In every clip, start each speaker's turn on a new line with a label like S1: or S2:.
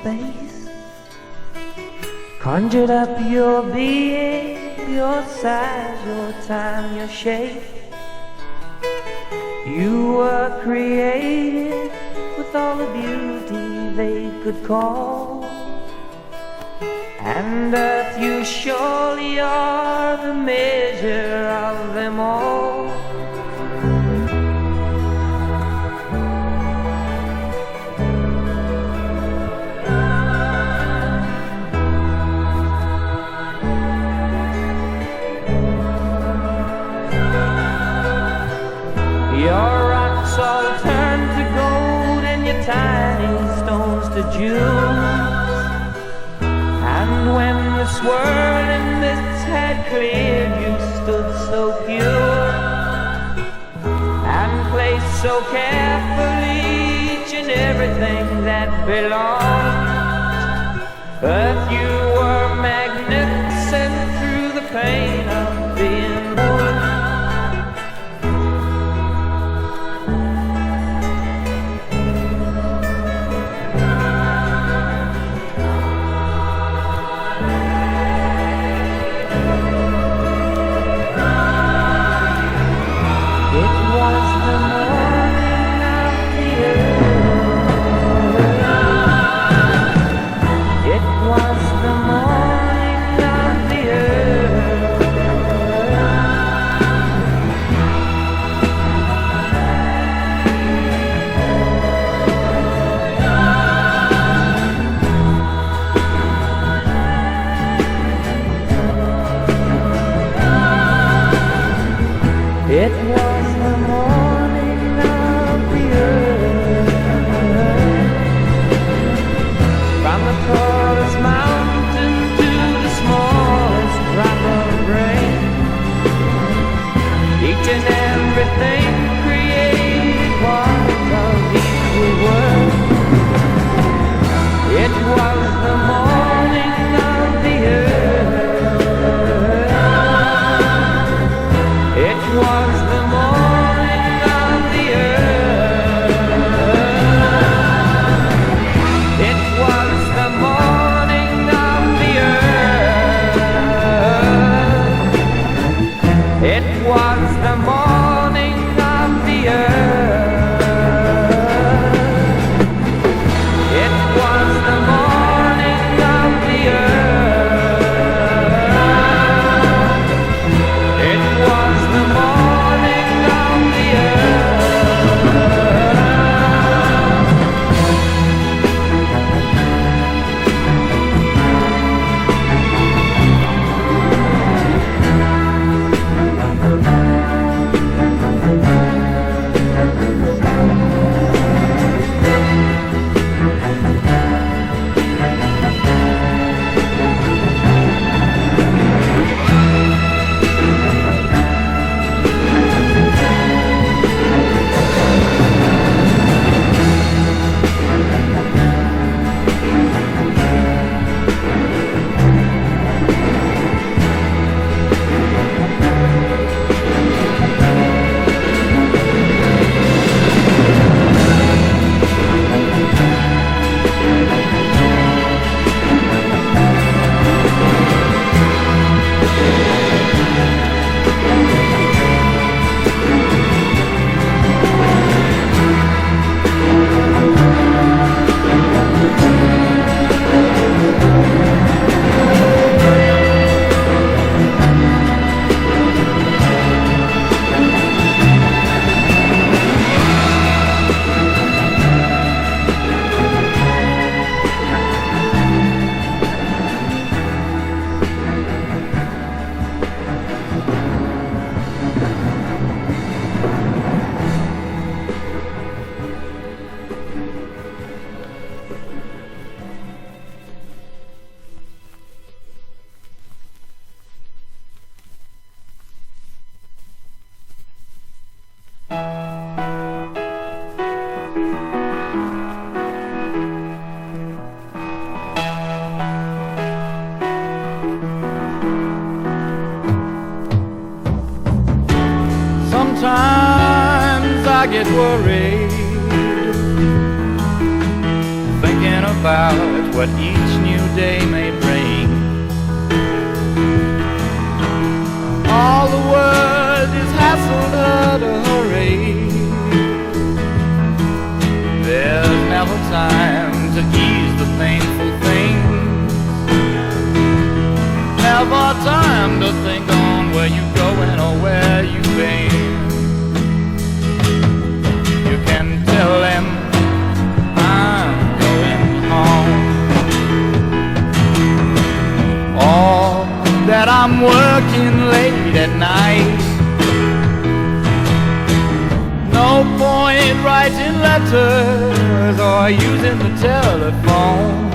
S1: space, conjured up your being, your size, your time, your shape. You were created with all the beauty they could call, and earth, you surely are the measure of them all. Your rocks all turn to gold and your tiny stones to jewels. And when the swirling mists had cleared, you stood so pure and placed so carefully each and everything that belonged. Earth, you were magnificent through the pain of being born. It was the morning of the earth. From the tallest mountain to the smallest drop of rain, each and everything created was of equal worth. It was the morning of the earth. It was the morning of the earth. It was the morning of the earth. It was the morning of the earth. It was the morning of the earth. It was the morning of the earth.
S2: Sometimes I get worried, thinking about what each new day may bring. All the world is hassled her to hurry. There's never time to ease the painful things. Never time to think on where you going or where you've been. You can tell them I'm going home, or that I'm working late at night. No point writing letters or using the telephone.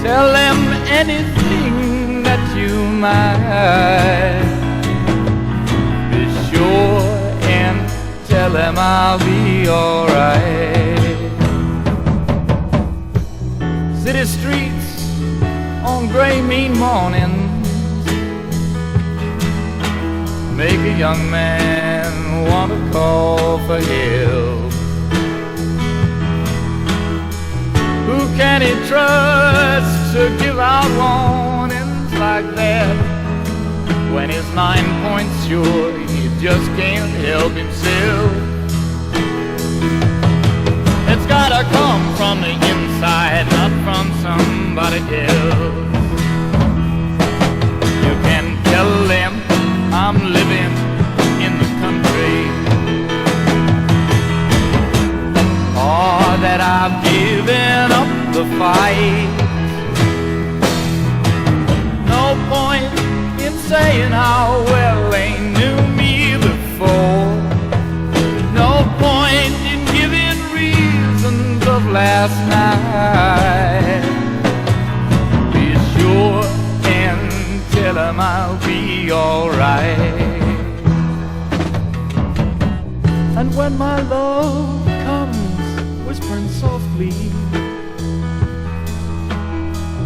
S2: Tell them anything that you might. Be sure and tell them I'll be alright. City streets on gray mean mornings make a young man want to call for help. Who can he trust to give out warnings like that, when his 9 points sure he just can't help himself? It's gotta come from the inside, not from somebody else. You can tell them I'm living in the country, or that I've given up the fight. No point in saying how well they knew me before. No point in giving reasons of last night. Be sure and tell them I'll be alright. And when my love comes whispering softly,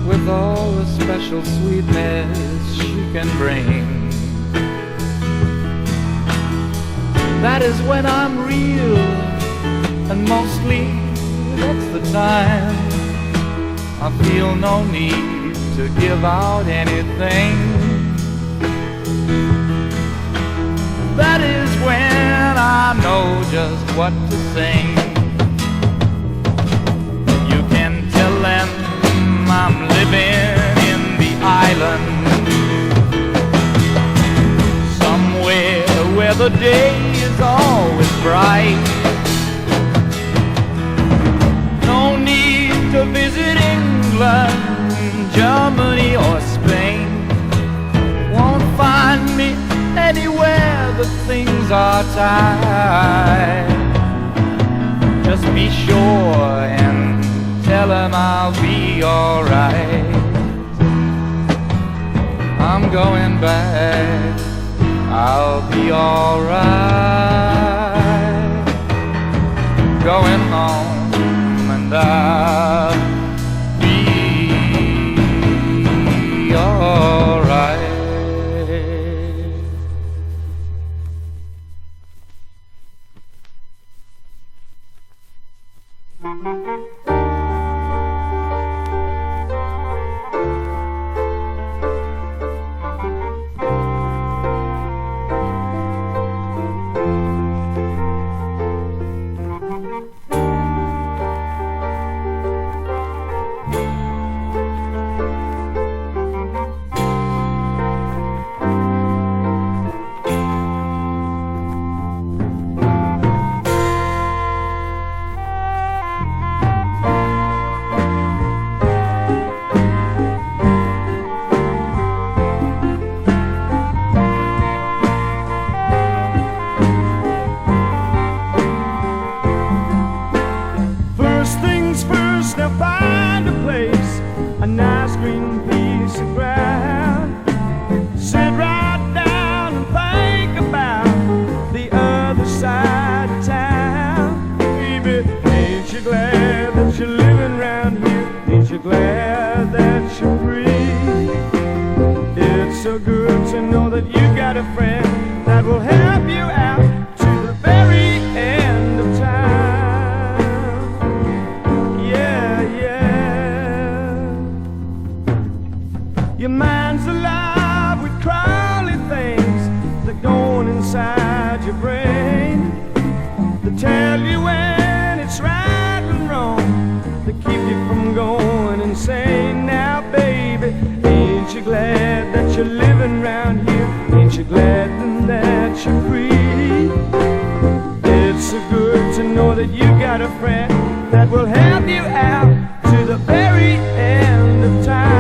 S2: with all the special sweetness she can bring, that is when I'm real, and mostly that's the time I feel no need to give out anything. That is when I know just what to sing. You can tell them I'm living in the island, somewhere where the day is always bright. No need to visit England, Germany or Spain. Won't find me anywhere that things are tight. Just be sure and tell them I'll be alright. I'm going back, I'll be alright. Going home and I'll be alright. Yeah, yeah.
S3: Your mind's alive with crawly things that go on inside your brain. They tell you when it's right and wrong, to keep you from going insane. Now baby, ain't you glad that you're living round here? Ain't you glad that you're free? It's so good to know that you got a friend that will help you out to the very end of time.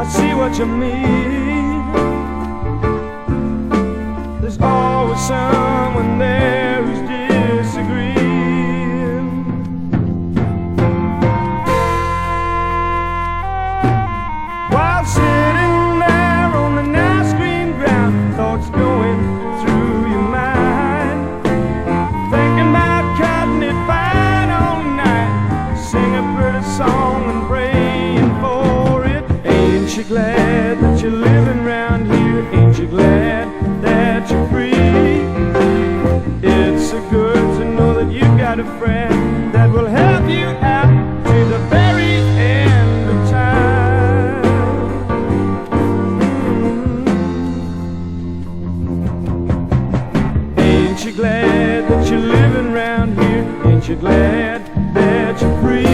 S3: I see what you mean. There's always someone there who's disagreeing. While sitting there on the nice green ground, thoughts going through your mind, thinking about cutting it fine all night, sing a pretty song and praying for it. Ain't you glad that you're living round here? Ain't you glad that you're free? It's so good to know that you've got a friend that will help you out to the very end of time. Ain't you glad that you're living round here? Ain't you glad that you're free?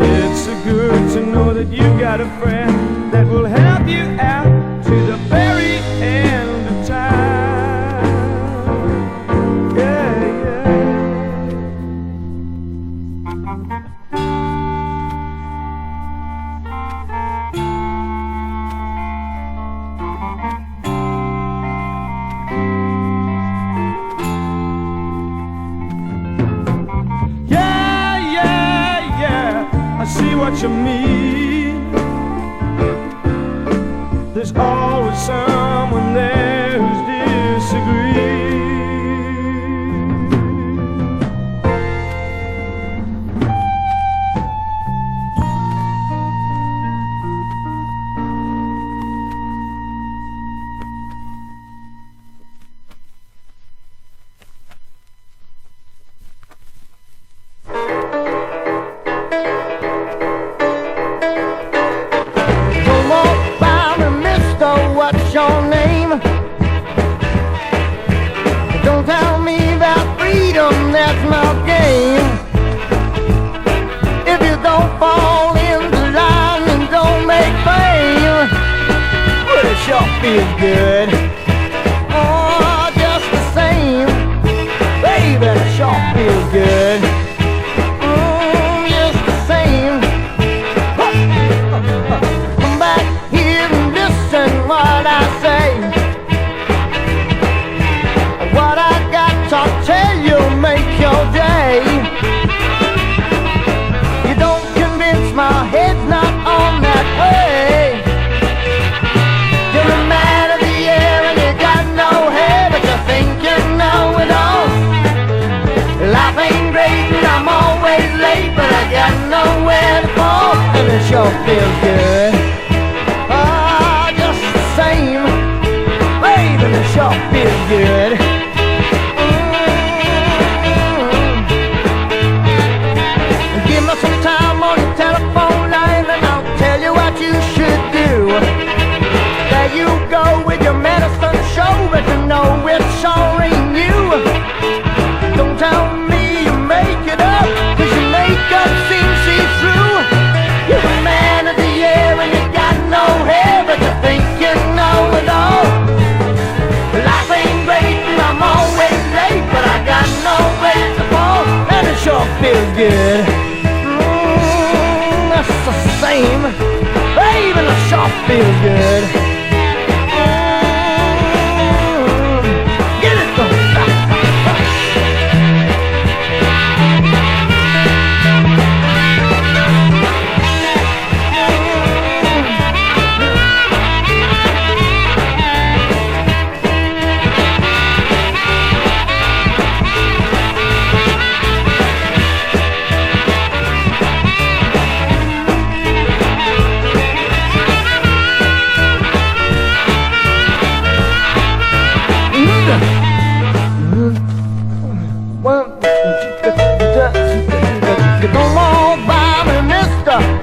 S3: It's so good to know that you got a friend that will help you out to the very end of time. Yeah, I see what you mean. There's always someone there who's disagreeing.
S4: What's your name? Don't tell me about freedom, that's my game. If you don't fall in the line and don't make fame, well, it sure feels good. Oh, just the same, baby, it sure feels good. Just the same. Come back here and listen what I say. What I got to tell you make your day. You don't convince my head's not on that way. You're a man of the year and you got no hair, but you think you know it all. Life ain't great and I'm always late, but I got nowhere to fall, and it sure feels good. Same, baby, it sure feels good. Give me some time on the telephone line and I'll tell you what you should do. There you go with your medicine show, but you know it sure ain't you. Don't tell me you make it up, 'cause your makeup seems see-through. You're a man of the year and you got no hair, but you think you know it all. Life ain't great and I'm always late, but I got nowhere to fall, and it sure feels good. That's the same, baby, it sure feels good. Get it going.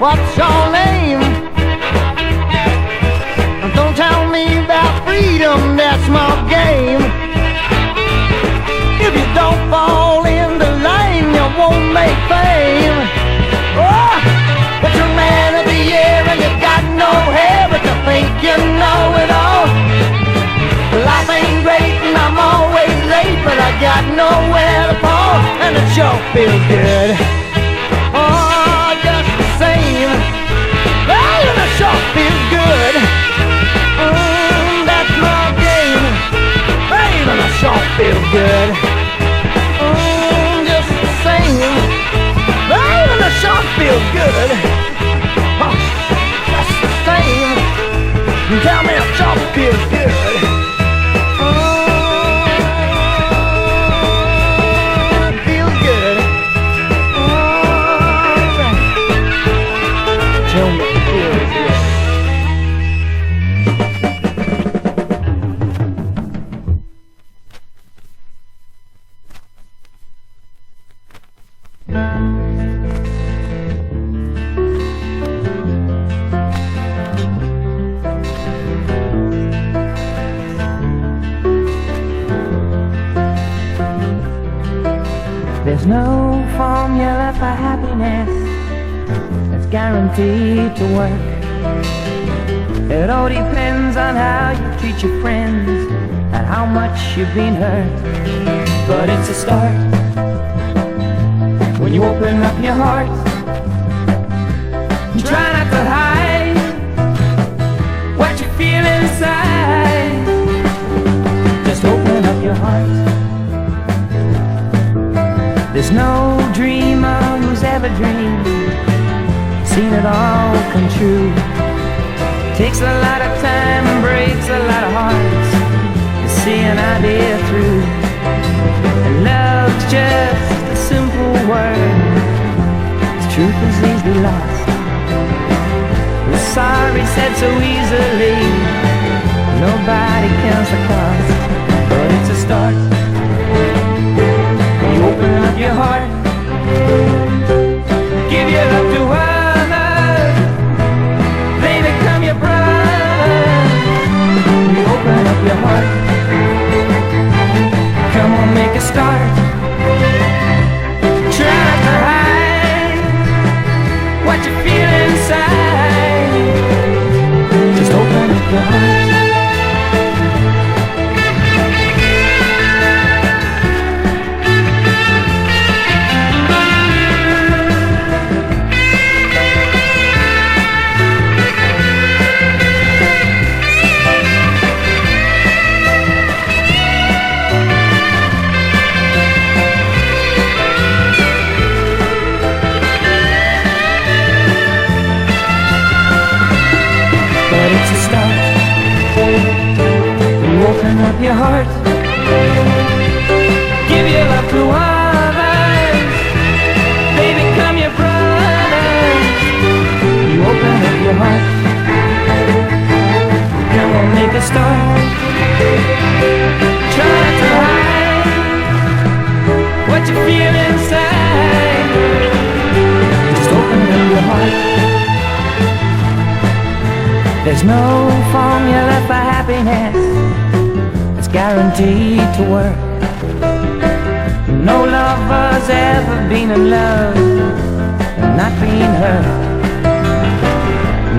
S4: what's your name? Don't tell me about freedom, that's my game. If you don't fall in the line, you won't make fame. Oh, but you're man of the year and you got no hair, but you think you know it all. Life ain't great and I'm always late, but I got nowhere to fall, and it sure feels good. Oh, just the same. Well, and it sure feels good. That's my game. Baby, and it sure feels good. Just the same. Baby, and it sure feels good. Oh, just the same. Tell me it sure feels good.
S1: There's no formula for happiness that's guaranteed to work. It all depends on how you treat your friends and how much you've been hurt. But it's a start when you open up your heart and try not to hide what you feel inside. Just open up your heart. There's no dreamer who's ever dreamed, seen it all come true. Takes a lot of time and breaks a lot of hearts to see an idea through. And love's just a simple word, the truth is easily lost. The sorry said so easily, nobody counts the cost. But it's a start. Open up your heart, give your love to others, they become your brothers. You open up your heart, come on, make a start. Try not to hide what you feel inside. Just open up your heart. Open up your heart, give your love to others, they become your brothers. You open up your heart, come on, make a start. Try not to hide what you feel inside. Just open up your heart. There's no formula for happiness guaranteed to work. No lover's ever been in love and not been hurt.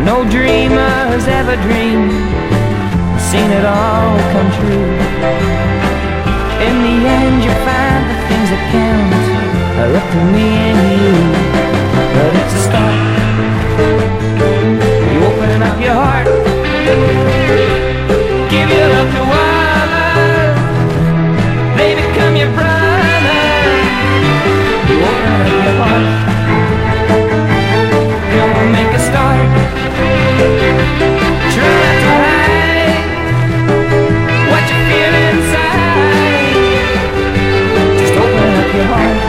S1: No dreamer's ever dreamed, seen it all come true. In the end you find the things that count are up to me and you. But it's a start. You open up your heart, give your love to one, they become your brother. You open up your heart, come on, make a start. Try not to hide what you feel inside. Just open up your heart.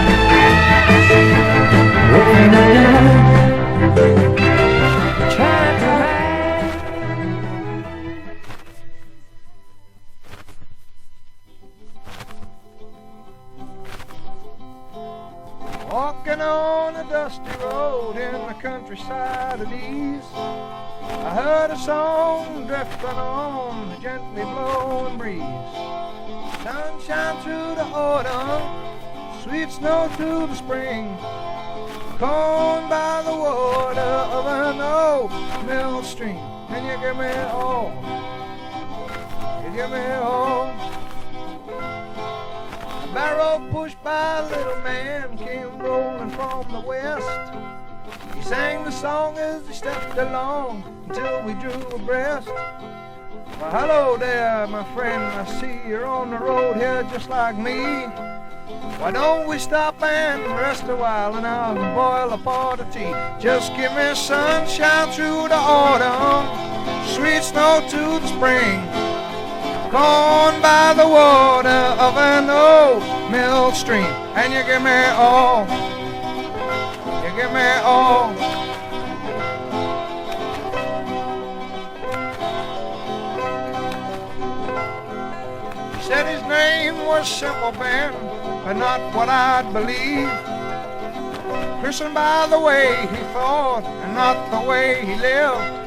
S3: Walking on a dusty road in the countryside of ease, I heard a song drifting on the gently blowing breeze. Sunshine through the autumn, sweet snow through the spring, corn by the water of an old mill stream. And you give me all, you give me all. A barrow pushed by a little man came rolling from the west. He sang the song as he stepped along until we drew abreast. Well, hello there, my friend, I see you're on the road here just like me. Why don't we stop and rest a while and I'll boil a pot of tea. Just give me sunshine through the autumn, sweet snow to the spring, corn by the water of an old mill stream. And you give me all, you give me all. He said his name was Simple Ben, but not what I'd believe. Christened by the way he thought and not the way he lived.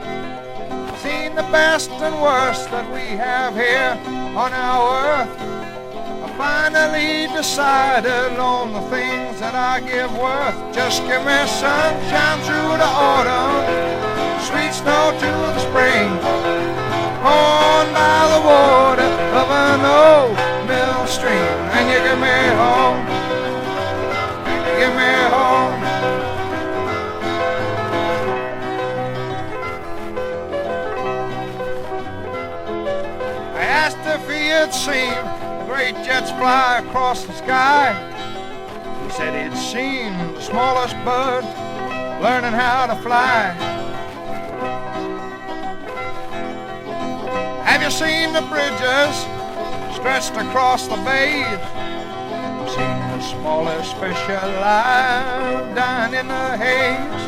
S3: Seen the best and worst that we have here on our earth. I finally decided on the things that I give worth. Just give me sunshine through the autumn, sweet snow to the spring, corn by the water of an old mill stream. And you give me home, you give me home. I asked if he had seen the great jets fly across the sky. He said he'd seen the smallest bird learning how to fly. Have you seen the bridges stretched across the bays? Seen the smallest fish alive down in the haze?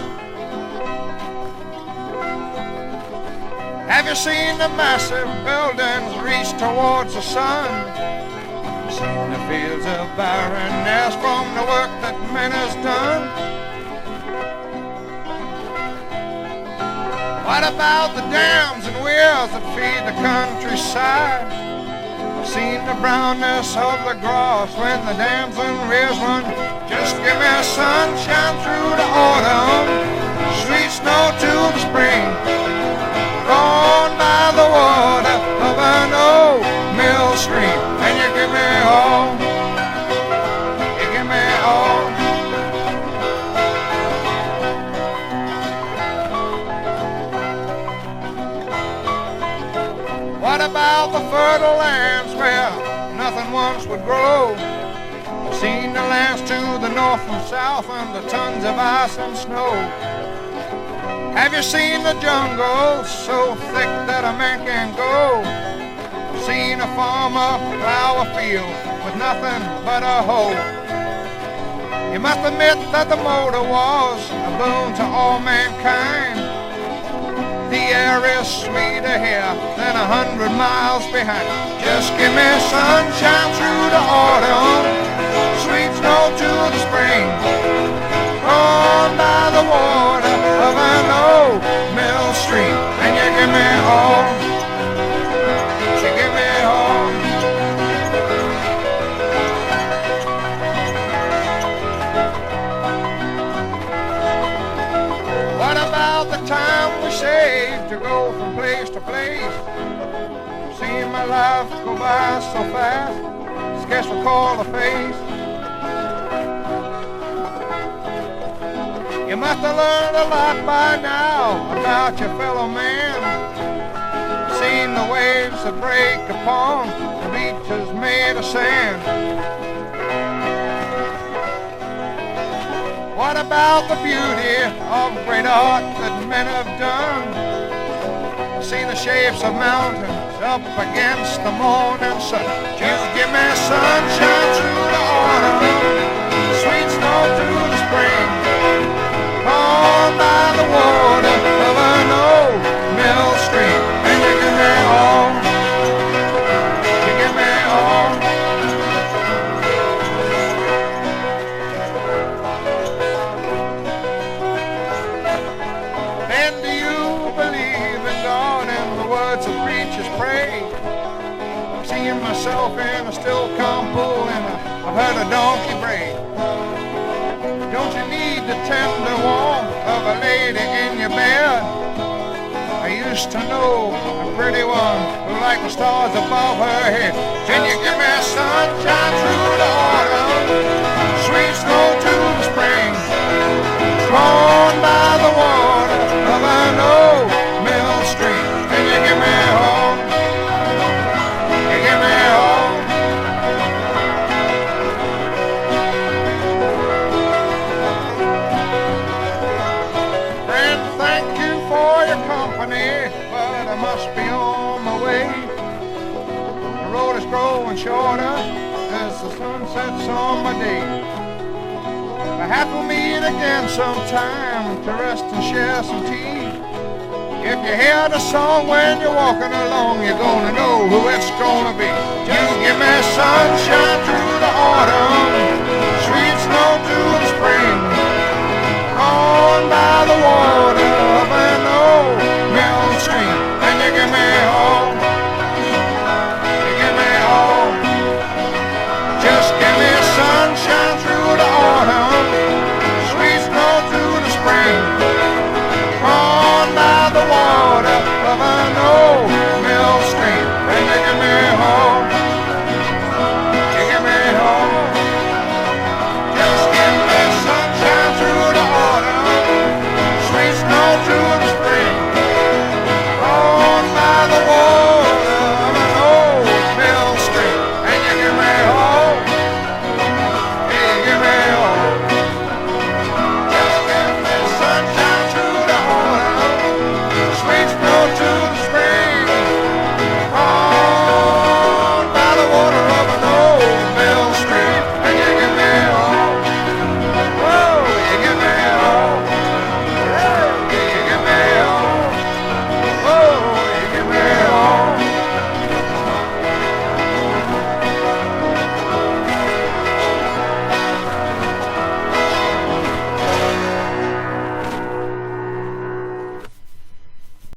S3: Have you seen the massive buildings reach towards the sun? Seen the fields of barrenness from the work that man has done? What about the dams and weirs that feed the countryside? I've seen the brownness of the grass when the dams and weirs run. Just give me sunshine through the autumn, sweet snow to the spring, corn by the water of an old mill stream. And you give me all, you give me all. What about the fertile lands where nothing once would grow? I've seen the lands to the north and south under tons of ice and snow. Have you seen the jungle so thick that a man can't go? Seen a farmer plow a field with nothing but a hoe. You must admit that the motor was a boon to all mankind. The air is sweeter here than 100 miles behind. Just give me sunshine through the autumn, sweet snow to the spring, corn by the water of an old mill stream. And you give me all, you give me all. What about the time we saved to go from place to place? Seen my life go by so fast, scarce recall a face. You must have learned a lot by now about your fellow man. Seen the waves that break upon the beaches made of sand. What about the beauty of great art that men have done? Seen the shapes of mountains up against the morning sun. Just give me sunshine through the autumn, sweet snow through the spring, corn by the water of an old mill stream. And you give me all, you give me all.
S5: myself in a still calm pool and I've heard a donkey bray. Don't you need the tender warmth of a lady in your bed? I used to know a pretty one who liked the stars above her head. Can you give me sunshine through the autumn, sweet snow to the spring, drawn by the water of an old mill stream? Can you give me home? Can you give me home? Friend, thank you for your company, but I must be on my way. The road is growing shorter as the sun sets on my day. Perhaps we'll meet again sometime to rest and share some tea. If you hear the song when you're walking along, you're gonna know who it's gonna be. You give me sunshine through the autumn,